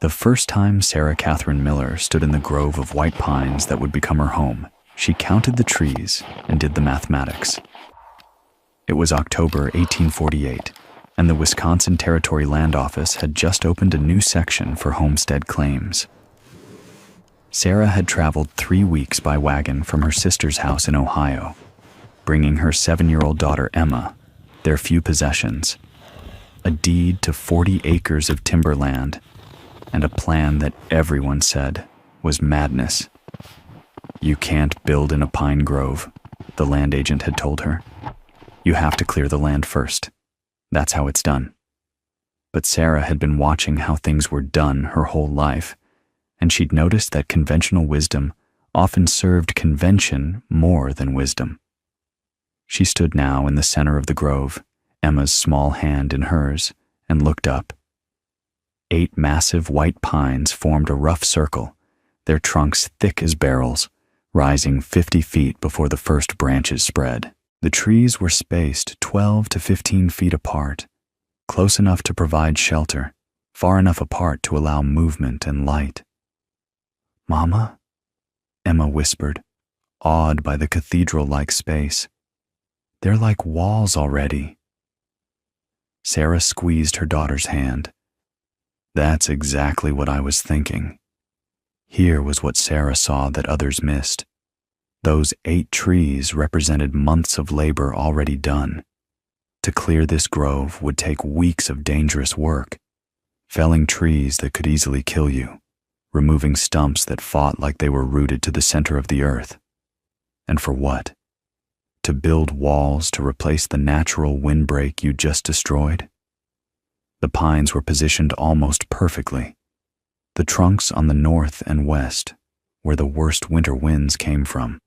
The first time Sarah Catherine Miller stood in the grove of white pines that would become her home, she counted the trees and did the mathematics. It was October 1848, and the Wisconsin Territory Land Office had just opened a new section for homestead claims. Sarah had traveled 3 weeks by wagon from her sister's house in Ohio, bringing her 7-year-old daughter Emma their few possessions, a deed to 40 acres of timberland, and a plan that everyone said was madness. "You can't build in a pine grove," the land agent had told her. "You have to clear the land first. That's how it's done." But Sarah had been watching how things were done her whole life, and she'd noticed that conventional wisdom often served convention more than wisdom. She stood now in the center of the grove, Emma's small hand in hers, and looked up. 8 massive white pines formed a rough circle, their trunks thick as barrels, rising 50 feet before the first branches spread. The trees were spaced 12 to 15 feet apart, close enough to provide shelter, far enough apart to allow movement and light. "Mama?" Emma whispered, awed by the cathedral-like space. "They're like walls already." Sarah squeezed her daughter's hand. "That's exactly what I was thinking." Here was what Sarah saw that others missed. Those 8 trees represented months of labor already done. To clear this grove would take weeks of dangerous work, felling trees that could easily kill you, removing stumps that fought like they were rooted to the center of the earth. And for what? To build walls to replace the natural windbreak you just destroyed? The pines were positioned almost perfectly. The trunks on the north and west, where the worst winter winds came from,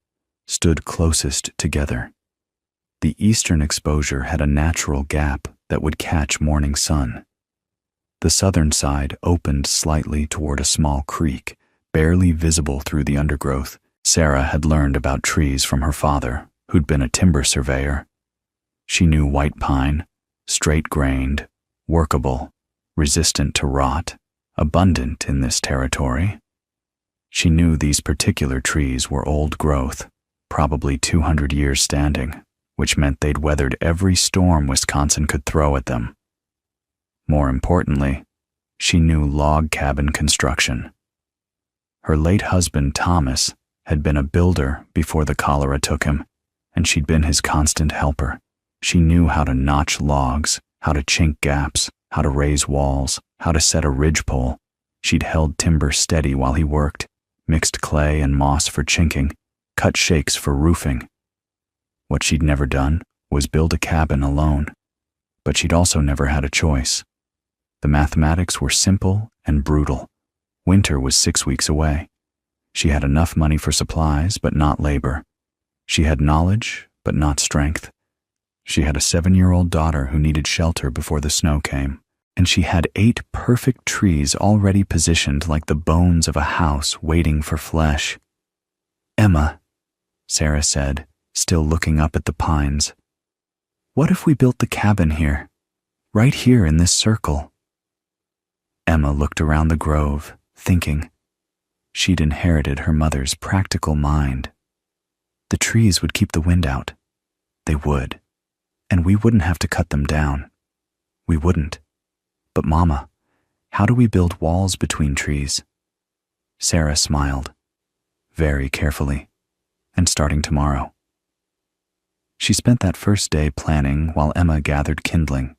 stood closest together. The eastern exposure had a natural gap that would catch morning sun. The southern side opened slightly toward a small creek, barely visible through the undergrowth. Sarah had learned about trees from her father, who'd been a timber surveyor. She knew white pine, straight-grained, workable, resistant to rot, abundant in this territory. She knew these particular trees were old growth, probably 200 years standing, which meant they'd weathered every storm Wisconsin could throw at them. More importantly, she knew log cabin construction. Her late husband, Thomas, had been a builder before the cholera took him, and she'd been his constant helper. She knew how to notch logs, how to chink gaps, how to raise walls, how to set a ridgepole. She'd held timber steady while he worked, mixed clay and moss for chinking, cut shakes for roofing. What she'd never done was build a cabin alone, but she'd also never had a choice. The mathematics were simple and brutal. Winter was 6 weeks away. She had enough money for supplies, but not labor. She had knowledge, but not strength. She had a 7-year-old daughter who needed shelter before the snow came, and she had 8 perfect trees already positioned like the bones of a house waiting for flesh. "Emma," Sarah said, still looking up at the pines, "what if we built the cabin here, right here in this circle?" Emma looked around the grove, thinking. She'd inherited her mother's practical mind. The trees would keep the wind out. They would. And we wouldn't have to cut them down. We wouldn't. But Mama, how do we build walls between trees? Sarah smiled, very carefully, and starting tomorrow. She spent that first day planning while Emma gathered kindling.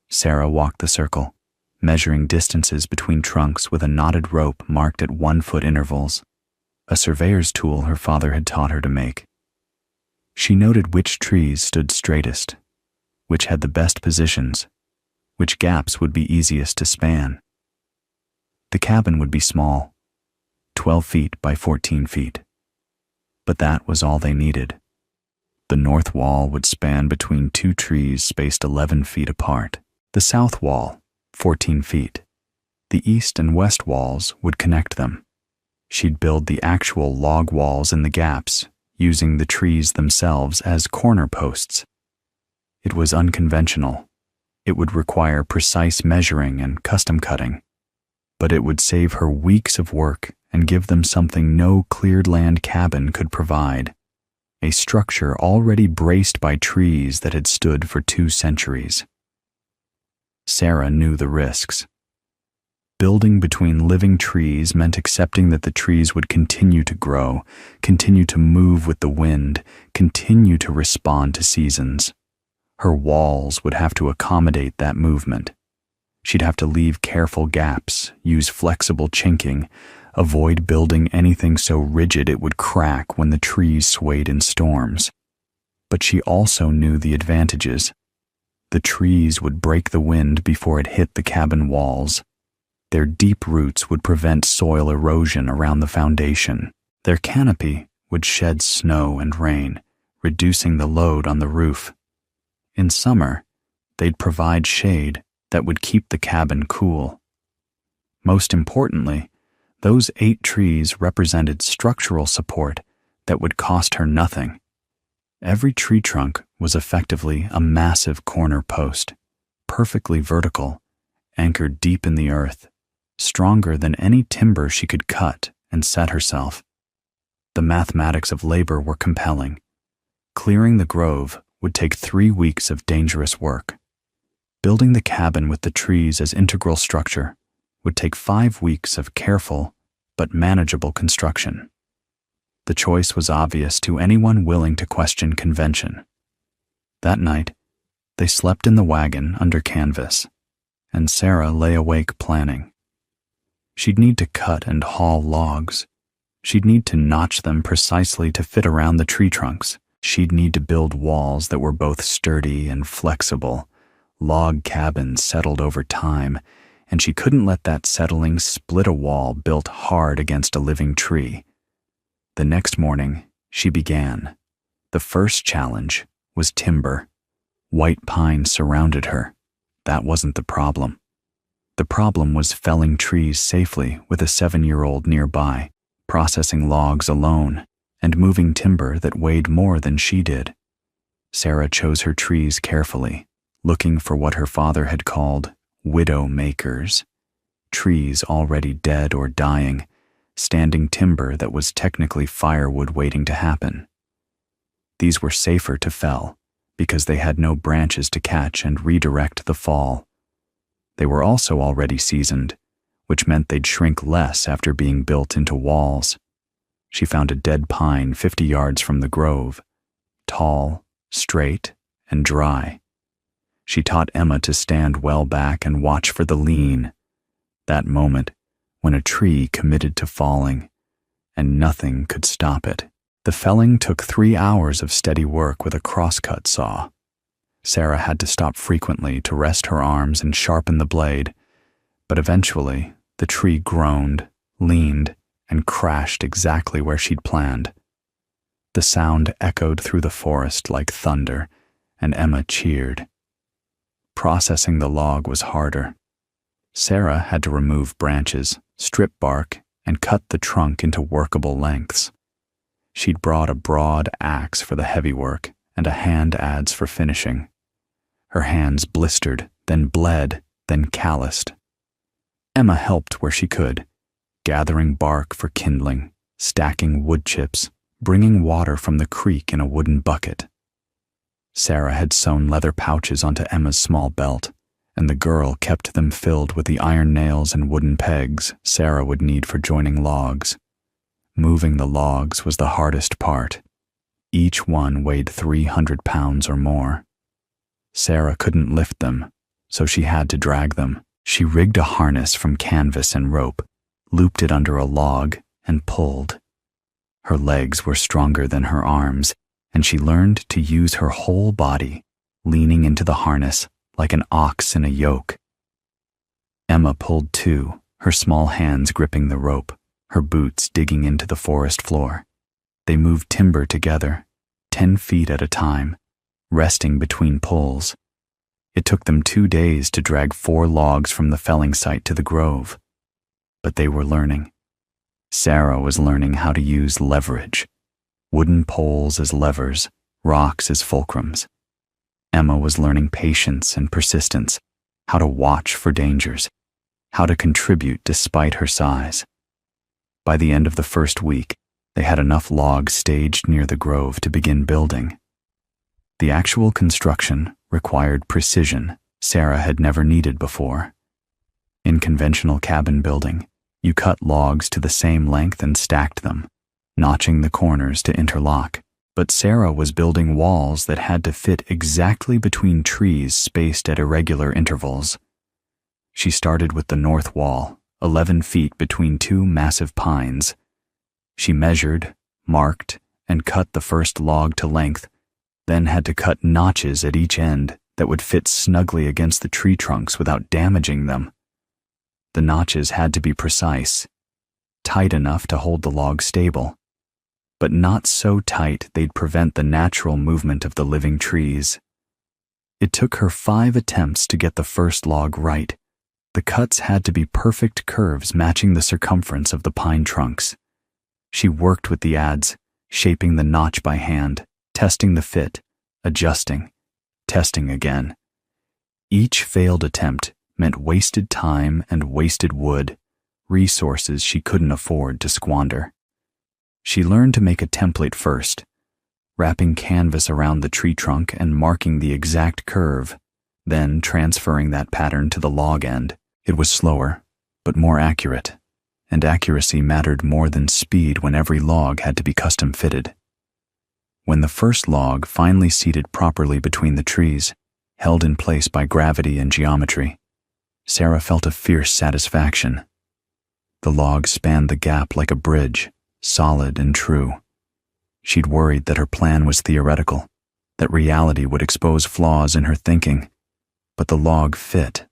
Sarah walked the circle, measuring distances between trunks with a knotted rope marked at 1-foot intervals, a surveyor's tool her father had taught her to make. She noted which trees stood straightest, which had the best positions, which gaps would be easiest to span. The cabin would be small, 12 feet by 14 feet. But that was all they needed. The north wall would span between 2 trees spaced 11 feet apart. The south wall, 14 feet. The east and west walls would connect them. She'd build the actual log walls in the gaps, using the trees themselves as corner posts. It was unconventional. It would require precise measuring and custom cutting. but it would save her weeks of work and give them something no cleared land cabin could provide: a structure already braced by trees that had stood for 2 centuries. Sarah knew the risks. Building between living trees meant accepting that the trees would continue to grow, continue to move with the wind, continue to respond to seasons. Her walls would have to accommodate that movement. She'd have to leave careful gaps, use flexible chinking, avoid building anything so rigid it would crack when the trees swayed in storms. But she also knew the advantages. The trees would break the wind before it hit the cabin walls. Their deep roots would prevent soil erosion around the foundation. Their canopy would shed snow and rain, reducing the load on the roof. In summer, they'd provide shade that would keep the cabin cool. Most importantly, those 8 trees represented structural support that would cost her nothing. Every tree trunk was effectively a massive corner post, perfectly vertical, anchored deep in the earth, stronger than any timber she could cut and set herself. The mathematics of labor were compelling. Clearing the grove would take 3 weeks of dangerous work. Building the cabin with the trees as integral structure would take 5 weeks of careful but manageable construction. The choice was obvious to anyone willing to question convention. That night, they slept in the wagon under canvas, and Sarah lay awake planning. She'd need to cut and haul logs. She'd need to notch them precisely to fit around the tree trunks. She'd need to build walls that were both sturdy and flexible. Log cabins settled over time, and she couldn't let that settling split a wall built hard against a living tree. The next morning, she began. The first challenge was timber. White pine surrounded her. That wasn't the problem. The problem was felling trees safely with a 7-year-old nearby, processing logs alone, and moving timber that weighed more than she did. Sarah chose her trees carefully, looking for what her father had called widow makers, trees already dead or dying, standing timber that was technically firewood waiting to happen. These were safer to fell because they had no branches to catch and redirect the fall. They were also already seasoned, which meant they'd shrink less after being built into walls. She found a dead pine 50 yards from the grove, tall, straight, and dry. She taught Emma to stand well back and watch for the lean, that moment when a tree committed to falling, and nothing could stop it. The felling took 3 hours of steady work with a crosscut saw. Sarah had to stop frequently to rest her arms and sharpen the blade, but eventually the tree groaned, leaned, and crashed exactly where she'd planned. The sound echoed through the forest like thunder, and Emma cheered. Processing the log was harder. Sarah had to remove branches, strip bark, and cut the trunk into workable lengths. She'd brought a broad axe for the heavy work and a hand adze for finishing. Her hands blistered, then bled, then calloused. Emma helped where she could, gathering bark for kindling, stacking wood chips, bringing water from the creek in a wooden bucket. Sarah had sewn leather pouches onto Emma's small belt, and the girl kept them filled with the iron nails and wooden pegs Sarah would need for joining logs. Moving the logs was the hardest part. Each one weighed 300 pounds or more. Sarah couldn't lift them, so she had to drag them. She rigged a harness from canvas and rope, looped it under a log, and pulled. Her legs were stronger than her arms, and she learned to use her whole body, leaning into the harness like an ox in a yoke. Emma pulled too, her small hands gripping the rope, her boots digging into the forest floor. They moved timber together, 10 feet at a time, resting between pulls. It took them 2 days to drag 4 logs from the felling site to the grove. But they were learning. Sarah was learning how to use leverage, wooden poles as levers, rocks as fulcrums. Emma was learning patience and persistence, how to watch for dangers. how to contribute despite her size. By the end of the first week, they had enough logs staged near the grove to begin building. The actual construction required precision Sarah had never needed before. In conventional cabin building, you cut logs to the same length and stacked them, notching the corners to interlock. But Sarah was building walls that had to fit exactly between trees spaced at irregular intervals. She started with the north wall, 11 feet between two massive pines. She measured, marked, and cut the first log to length, then had to cut notches at each end that would fit snugly against the tree trunks without damaging them. The notches had to be precise, tight enough to hold the log stable, but not so tight they'd prevent the natural movement of the living trees. It took her 5 attempts to get the first log right. The cuts had to be perfect curves matching the circumference of the pine trunks. She worked with the adze, shaping the notch by hand, testing the fit, adjusting, testing again. Each failed attempt meant wasted time and wasted wood, resources she couldn't afford to squander. She learned to make a template first, wrapping canvas around the tree trunk and marking the exact curve, then transferring that pattern to the log end. It was slower, but more accurate, and accuracy mattered more than speed when every log had to be custom fitted. When the first log finally seated properly between the trees, held in place by gravity and geometry, Sarah felt a fierce satisfaction. The log spanned the gap like a bridge, solid and true. She'd worried that her plan was theoretical, that reality would expose flaws in her thinking, but the log fit.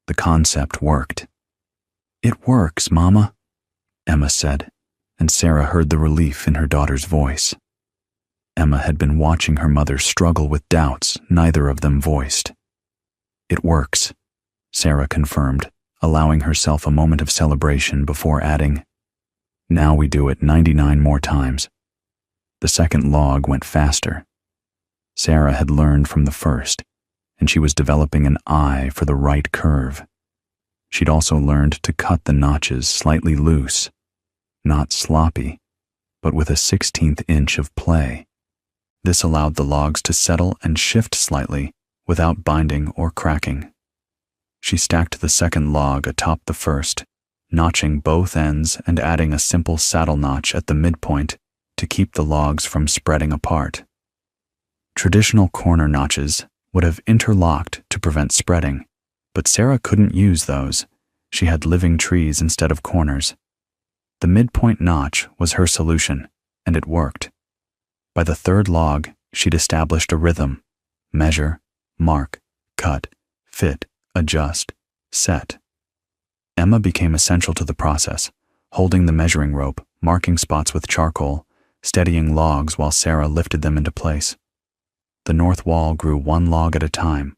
The concept worked. "It works, Mama," Emma said, and Sarah heard the relief in her daughter's voice. Emma had been watching her mother struggle with doubts neither of them voiced. "It works," Sarah confirmed, allowing herself a moment of celebration before adding, "Now we do it 99 more times." The second log went faster. Sarah had learned from the first, and she was developing an eye for the right curve. She'd also learned to cut the notches slightly loose, not sloppy, but with a 16th inch of play. This allowed the logs to settle and shift slightly without binding or cracking. She stacked the second log atop the first, notching both ends and adding a simple saddle notch at the midpoint to keep the logs from spreading apart. Traditional corner notches would have interlocked to prevent spreading, but Sarah couldn't use those. She had living trees instead of corners. The midpoint notch was her solution, and it worked. By the third log, she'd established a rhythm: measure, mark, cut, fit, adjust, set. Emma became essential to the process, holding the measuring rope, marking spots with charcoal, steadying logs while Sarah lifted them into place. The north wall grew one log at a time.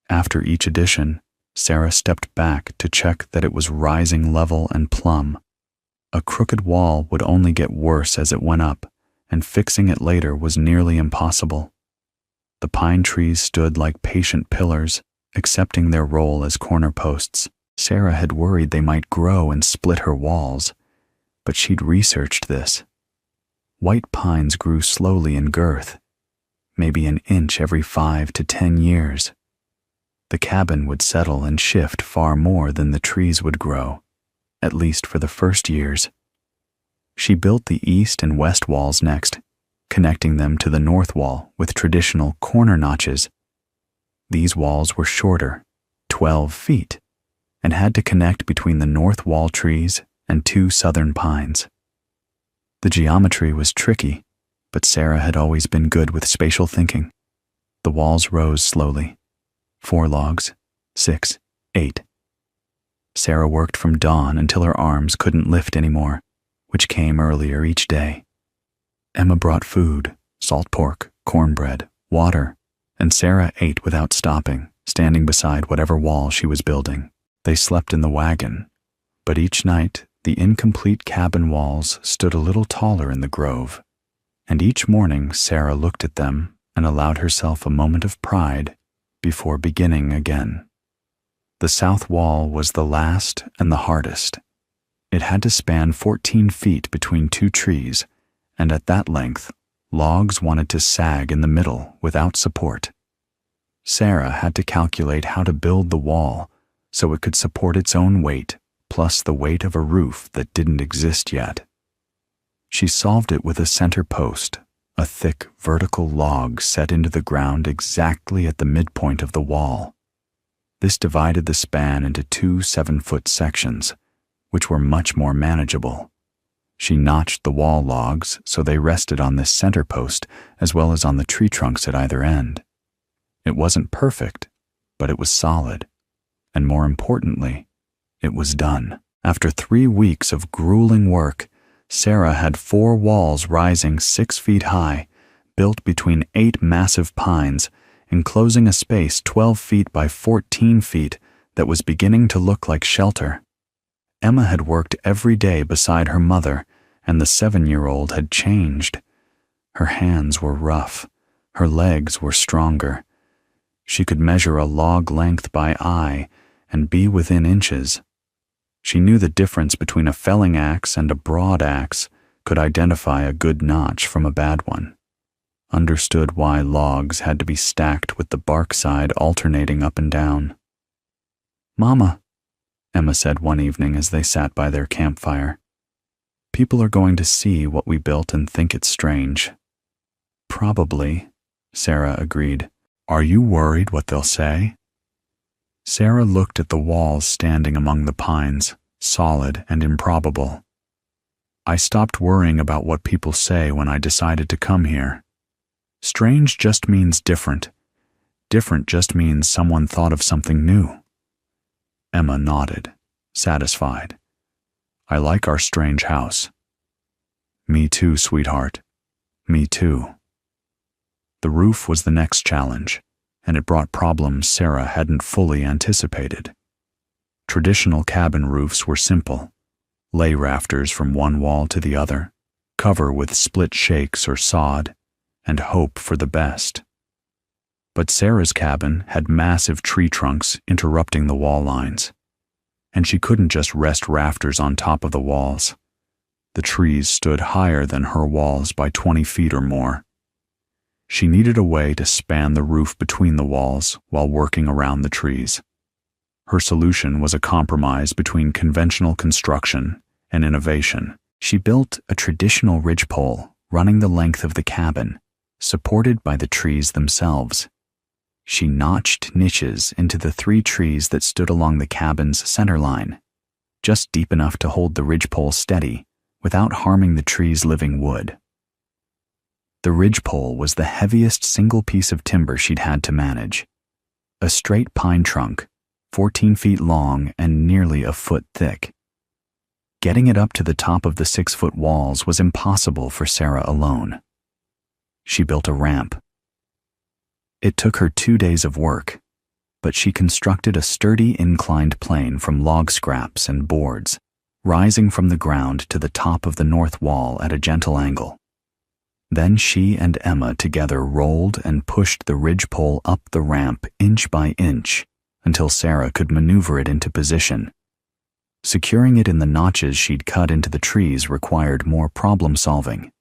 After each addition, Sarah stepped back to check that it was rising level and plumb. A crooked wall would only get worse as it went up, and fixing it later was nearly impossible. The pine trees stood like patient pillars, accepting their role as corner posts. Sarah had worried they might grow and split her walls, but she'd researched this. White pines grew slowly in girth, maybe an inch every 5 to 10 years. The cabin would settle and shift far more than the trees would grow, at least for the first years. She built the east and west walls next, connecting them to the north wall with traditional corner notches. These walls were shorter, 12 feet, and had to connect between the north wall trees and 2 southern pines. The geometry was tricky, but Sarah had always been good with spatial thinking. The walls rose slowly. 4 logs, 6, 8. Sarah worked from dawn until her arms couldn't lift anymore, which came earlier each day. Emma brought food, salt pork, cornbread, water, and Sarah ate without stopping, standing beside whatever wall she was building. They slept in the wagon, but each night the incomplete cabin walls stood a little taller in the grove, and each morning Sarah looked at them and allowed herself a moment of pride before beginning again. The south wall was the last and the hardest. It had to span 14 feet between two trees, and at that length, logs wanted to sag in the middle without support. Sarah had to calculate how to build the wall so it could support its own weight, plus the weight of a roof that didn't exist yet. She solved it with a center post, a thick vertical log set into the ground exactly at the midpoint of the wall. This divided the span into two 7-foot sections, which were much more manageable. She notched the wall logs so they rested on this center post as well as on the tree trunks at either end. It wasn't perfect, but it was solid. And more importantly, it was done. After 3 weeks of grueling work, Sarah had 4 walls rising 6 feet high, built between 8 massive pines, enclosing a space 12 feet by 14 feet that was beginning to look like shelter. Emma had worked every day beside her mother, and the 7-year-old had changed. Her hands were rough. Her legs were stronger. She could measure a log length by eye and be within inches. She knew the difference between a felling axe and a broad axe, could identify a good notch from a bad one, understood why logs had to be stacked with the bark side alternating up and down. "Mama," Emma said one evening as they sat by their campfire, "people are going to see what we built and think it's strange." "Probably," Sarah agreed. "Are you worried what they'll say?" Sarah looked at the walls standing among the pines, solid and improbable. "I stopped worrying about what people say when I decided to come here. Strange just means different. Different just means someone thought of something new." Emma nodded, satisfied. "I like our strange house." "Me too, sweetheart. Me too." The roof was the next challenge, and it brought problems Sarah hadn't fully anticipated. Traditional cabin roofs were simple. Lay rafters from one wall to the other, cover with split shakes or sod, and hope for the best. But Sarah's cabin had massive tree trunks interrupting the wall lines, and she couldn't just rest rafters on top of the walls. The trees stood higher than her walls by 20 feet or more. She needed a way to span the roof between the walls while working around the trees. Her solution was a compromise between conventional construction and innovation. She built a traditional ridgepole running the length of the cabin, supported by the trees themselves. She notched niches into the 3 trees that stood along the cabin's center line, just deep enough to hold the ridgepole steady without harming the tree's living wood. The ridgepole was the heaviest single piece of timber she'd had to manage. A straight pine trunk, 14 feet long and nearly a foot thick. Getting it up to the top of the 6-foot walls was impossible for Sarah alone. She built a ramp. It took her 2 days of work, but she constructed a sturdy inclined plane from log scraps and boards, rising from the ground to the top of the north wall at a gentle angle. Then she and Emma together rolled and pushed the ridgepole up the ramp inch by inch until Sarah could maneuver it into position. Securing it in the notches she'd cut into the trees required more problem-solving.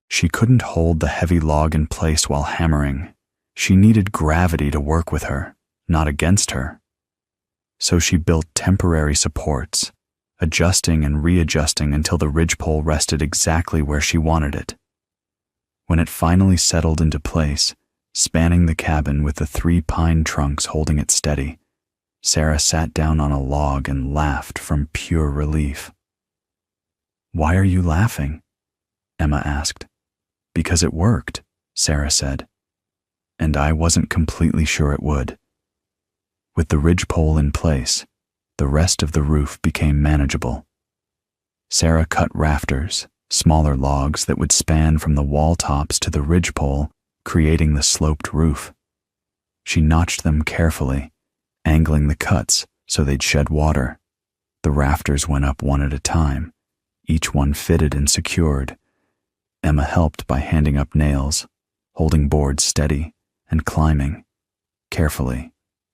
She couldn't hold the heavy log in place while hammering. She needed gravity to work with her, not against her. So she built temporary supports, adjusting and readjusting until the ridgepole rested exactly where she wanted it. When it finally settled into place, spanning the cabin with the 3 pine trunks holding it steady, Sarah sat down on a log and laughed from pure relief. "Why are you laughing?" Emma asked. "Because it worked," Sarah said. "And I wasn't completely sure it would." With the ridgepole in place, the rest of the roof became manageable. Sarah cut rafters, smaller logs that would span from the wall tops to the ridgepole, creating the sloped roof. She notched them carefully, angling the cuts so they'd shed water. The rafters went up one at a time, each one fitted and secured. Emma helped by handing up nails, holding boards steady, and climbing, carefully,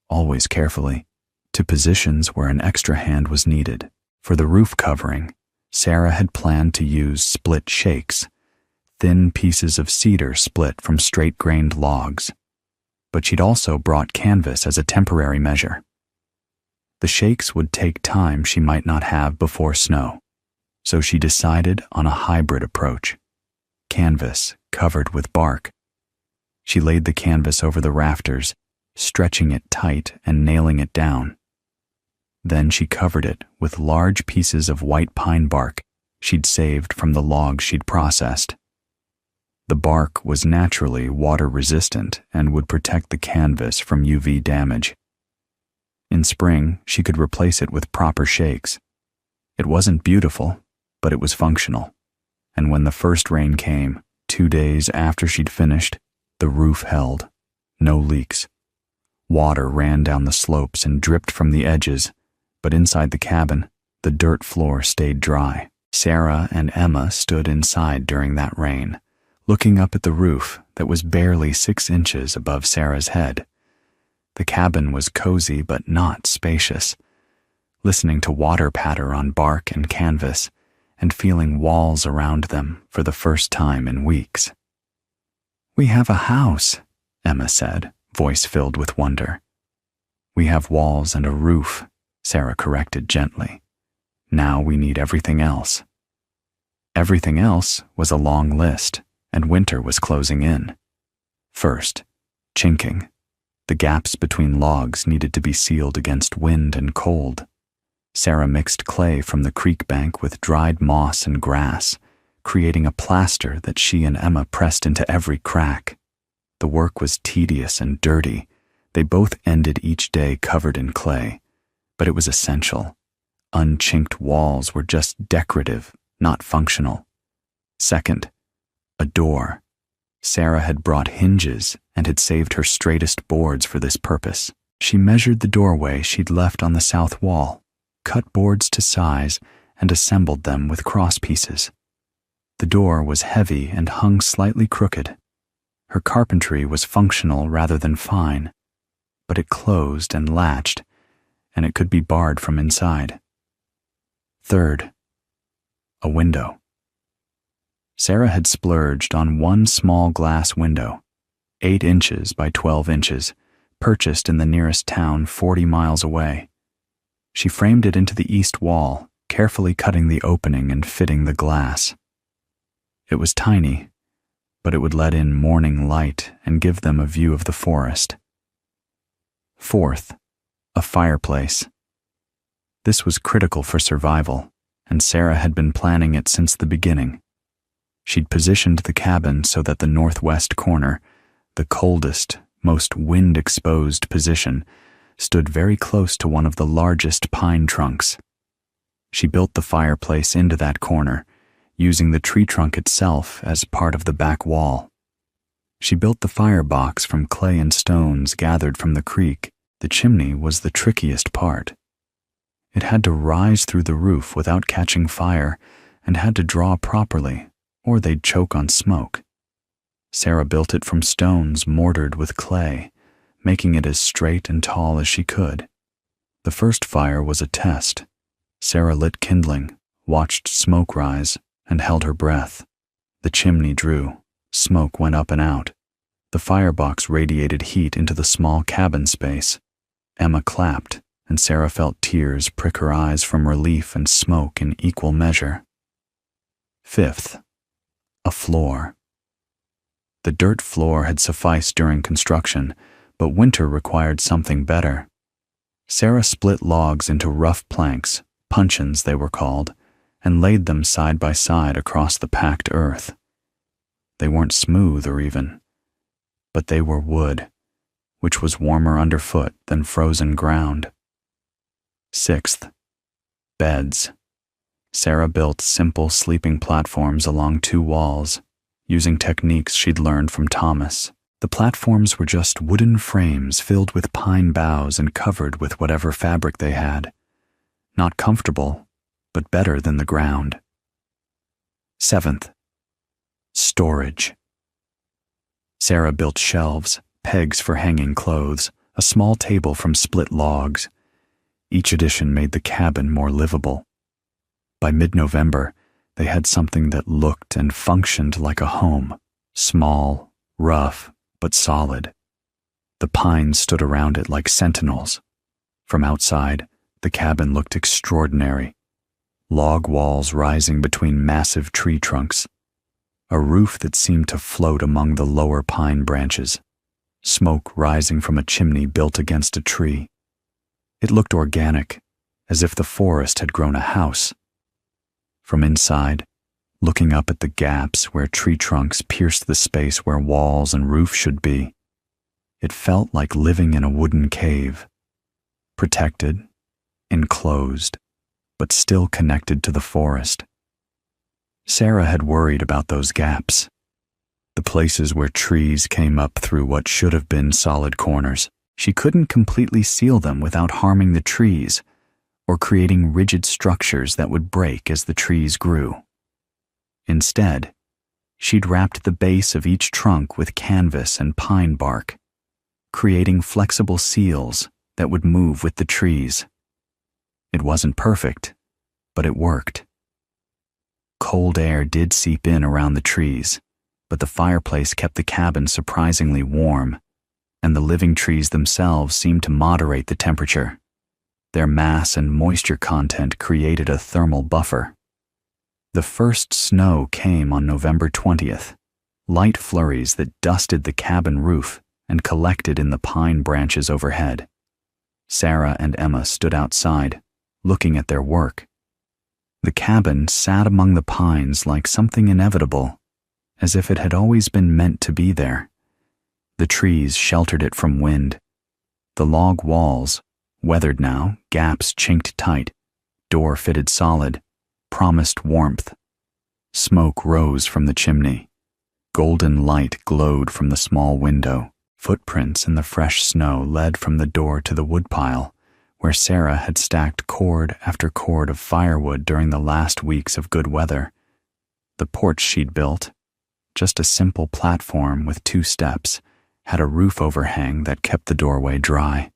always carefully, to positions where an extra hand was needed. For the roof covering, Sarah had planned to use split shakes, thin pieces of cedar split from straight-grained logs, but she'd also brought canvas as a temporary measure. The shakes would take time she might not have before snow, so she decided on a hybrid approach: canvas covered with bark. She laid the canvas over the rafters, stretching it tight and nailing it down. Then she covered it with large pieces of white pine bark she'd saved from the logs she'd processed. The bark was naturally water-resistant and would protect the canvas from UV damage. In spring, she could replace it with proper shakes. It wasn't beautiful, but it was functional. And when the first rain came, 2 days after she'd finished, the roof held. No leaks. Water ran down the slopes and dripped from the edges, but inside the cabin, the dirt floor stayed dry. Sarah and Emma stood inside during that rain, looking up at the roof that was barely 6 inches above Sarah's head. The cabin was cozy but not spacious, listening to water patter on bark and canvas and feeling walls around them for the first time in weeks. "We have a house," Emma said, voice filled with wonder. "We have walls and a roof," Sarah corrected gently. "Now we need everything else." Everything else was a long list, and winter was closing in. First, chinking. The gaps between logs needed to be sealed against wind and cold. Sarah mixed clay from the creek bank with dried moss and grass, creating a plaster that she and Emma pressed into every crack. The work was tedious and dirty. They both ended each day covered in clay, but it was essential. Unchinked walls were just decorative, not functional. Second, a door. Sarah had brought hinges and had saved her straightest boards for this purpose. She measured the doorway she'd left on the south wall, cut boards to size, and assembled them with cross pieces. The door was heavy and hung slightly crooked. Her carpentry was functional rather than fine, but it closed and latched, and it could be barred from inside. Third, a window. Sarah had splurged on one small glass window, 8 inches by 12 inches, purchased in the nearest town 40 miles away. She framed it into the east wall, carefully cutting the opening and fitting the glass. It was tiny, but it would let in morning light and give them a view of the forest. Fourth, a fireplace. This was critical for survival, and Sarah had been planning it since the beginning. She'd positioned the cabin so that the northwest corner, the coldest, most wind-exposed position, stood very close to one of the largest pine trunks. She built the fireplace into that corner, using the tree trunk itself as part of the back wall. She built the firebox from clay and stones gathered from the creek. The chimney was the trickiest part. It had to rise through the roof without catching fire and had to draw properly, or they'd choke on smoke. Sarah built it from stones mortared with clay, making it as straight and tall as she could. The first fire was a test. Sarah lit kindling, watched smoke rise, and held her breath. The chimney drew. Smoke went up and out. The firebox radiated heat into the small cabin space. Emma clapped, and Sarah felt tears prick her eyes from relief and smoke in equal measure. Fifth, a floor. The dirt floor had sufficed during construction, but winter required something better. Sarah split logs into rough planks, puncheons they were called, and laid them side by side across the packed earth. They weren't smooth or even, but they were wood, which was warmer underfoot than frozen ground. Sixth, beds. Sarah built simple sleeping platforms along 2 walls, using techniques she'd learned from Thomas. The platforms were just wooden frames filled with pine boughs and covered with whatever fabric they had. Not comfortable, but better than the ground. Seventh, storage. Sarah built shelves, pegs for hanging clothes, a small table from split logs. Each addition made the cabin more livable. By mid-November, they had something that looked and functioned like a home, small, rough, but solid. The pines stood around it like sentinels. From outside, the cabin looked extraordinary. Log walls rising between massive tree trunks. A roof that seemed to float among the lower pine branches. Smoke rising from a chimney built against a tree. It looked organic, as if the forest had grown a house. From inside, looking up at the gaps where tree trunks pierced the space where walls and roof should be, it felt like living in a wooden cave, protected, enclosed, but still connected to the forest. Sarah had worried about those gaps, the places where trees came up through what should have been solid corners. She couldn't completely seal them without harming the trees or creating rigid structures that would break as the trees grew. Instead, she'd wrapped the base of each trunk with canvas and pine bark, creating flexible seals that would move with the trees. It wasn't perfect, but it worked. Cold air did seep in around the trees, but the fireplace kept the cabin surprisingly warm, and the living trees themselves seemed to moderate the temperature. Their mass and moisture content created a thermal buffer. The first snow came on November 20th, light flurries that dusted the cabin roof and collected in the pine branches overhead. Sarah and Emma stood outside, looking at their work. The cabin sat among the pines like something inevitable, as if it had always been meant to be there. The trees sheltered it from wind. The log walls, weathered now, gaps chinked tight, door fitted solid, promised warmth. Smoke rose from the chimney. Golden light glowed from the small window. Footprints in the fresh snow led from the door to the woodpile, where Sarah had stacked cord after cord of firewood during the last weeks of good weather. The porch she'd built, just a simple platform with 2 steps, had a roof overhang that kept the doorway dry.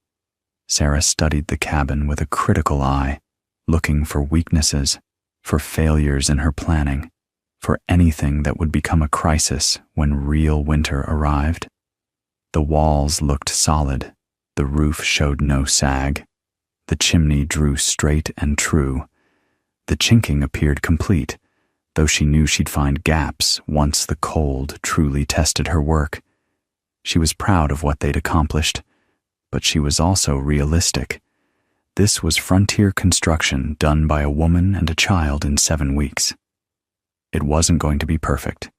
Sarah studied the cabin with a critical eye, looking for weaknesses, for failures in her planning, for anything that would become a crisis when real winter arrived. The walls looked solid, the roof showed no sag, the chimney drew straight and true. The chinking appeared complete, though she knew she'd find gaps once the cold truly tested her work. She was proud of what they'd accomplished, but she was also realistic. This was frontier construction done by a woman and a child in 7 weeks. It wasn't going to be perfect.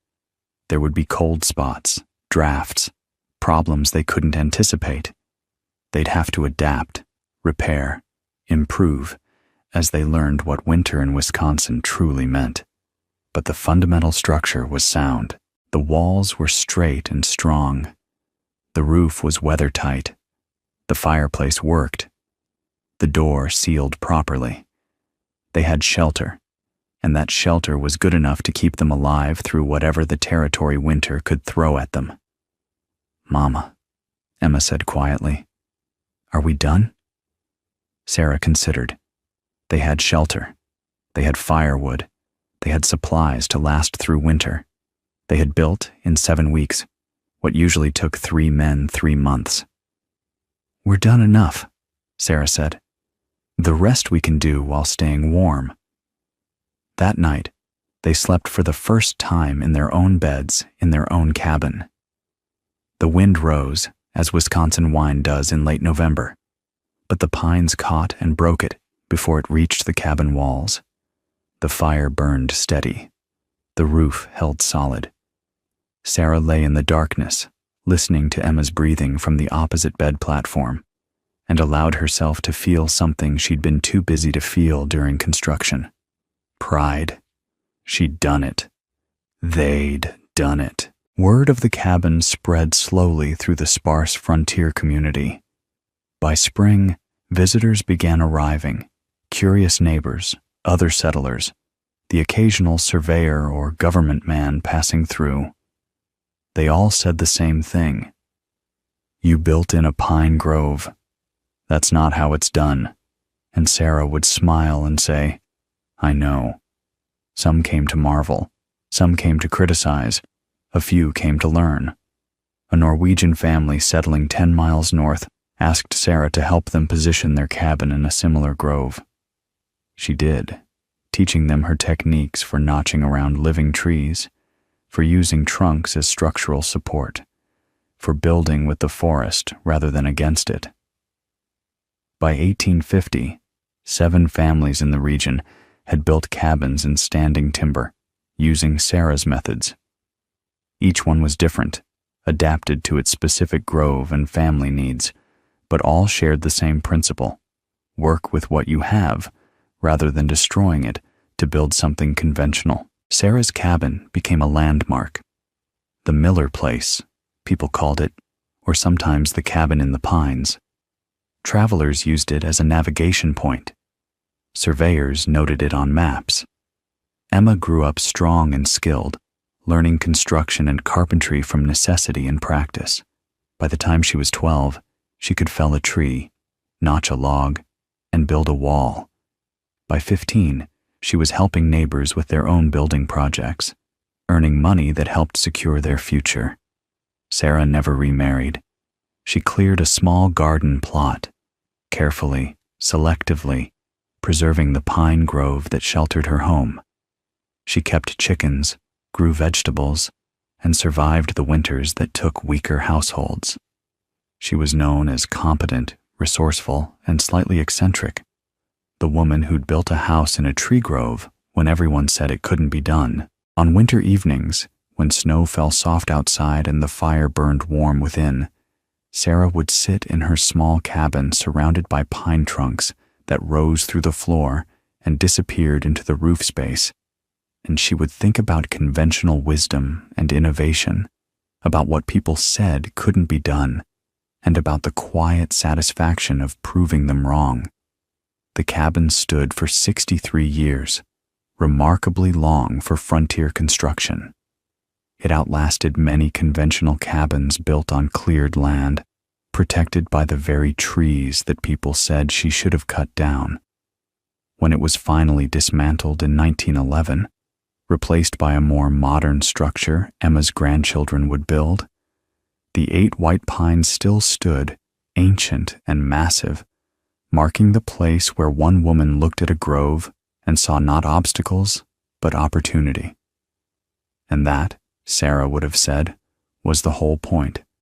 There would be cold spots, drafts, problems they couldn't anticipate. They'd have to adapt, repair, improve, as they learned what winter in Wisconsin truly meant. But the fundamental structure was sound. The walls were straight and strong. The roof was weather-tight. The fireplace worked. The door sealed properly. They had shelter, and that shelter was good enough to keep them alive through whatever the territory winter could throw at them. "Mama," Emma said quietly, "are we done?" Sarah considered. They had shelter. They had firewood. They had supplies to last through winter. They had built, in 7 weeks, what usually took 3 men 3 months. "We're done enough," Sarah said. "The rest we can do while staying warm." That night, they slept for the first time in their own beds in their own cabin. The wind rose, as Wisconsin wine does in late November, but the pines caught and broke it before it reached the cabin walls. The fire burned steady. The roof held solid. Sarah lay in the darkness, listening to Emma's breathing from the opposite bed platform, and allowed herself to feel something she'd been too busy to feel during construction. Pride. She'd done it. They'd done it. Word of the cabin spread slowly through the sparse frontier community. By spring, visitors began arriving, curious neighbors, other settlers, the occasional surveyor or government man passing through. They all said the same thing. "You built in a pine grove. That's not how it's done. And Sarah would smile and say, "I know." Some came to marvel, some came to criticize, a few came to learn. A Norwegian family settling 10 miles north asked Sarah to help them position their cabin in a similar grove. She did, teaching them her techniques for notching around living trees, for using trunks as structural support, for building with the forest rather than against it. By 1850, 7 families in the region had built cabins in standing timber, using Sarah's methods. Each one was different, adapted to its specific grove and family needs, but all shared the same principle: work with what you have, rather than destroying it to build something conventional. Sarah's cabin became a landmark. The Miller Place, people called it, or sometimes the cabin in the pines. Travelers used it as a navigation point. Surveyors noted it on maps. Emma grew up strong and skilled, learning construction and carpentry from necessity and practice. By the time she was 12, she could fell a tree, notch a log, and build a wall. By 15, she was helping neighbors with their own building projects, earning money that helped secure their future. Sarah never remarried. She cleared a small garden plot, carefully, selectively, preserving the pine grove that sheltered her home. She kept chickens, grew vegetables, and survived the winters that took weaker households. She was known as competent, resourceful, and slightly eccentric. The woman who'd built a house in a tree grove when everyone said it couldn't be done. On winter evenings, when snow fell soft outside and the fire burned warm within, Sarah would sit in her small cabin surrounded by pine trunks that rose through the floor and disappeared into the roof space, and she would think about conventional wisdom and innovation, about what people said couldn't be done, and about the quiet satisfaction of proving them wrong. The cabin stood for 63 years, remarkably long for frontier construction. It outlasted many conventional cabins built on cleared land, protected by the very trees that people said she should have cut down. When it was finally dismantled in 1911, replaced by a more modern structure Emma's grandchildren would build, the 8 white pines still stood, ancient and massive, marking the place where one woman looked at a grove and saw not obstacles, but opportunity. And that, Sarah would have said, was the whole point.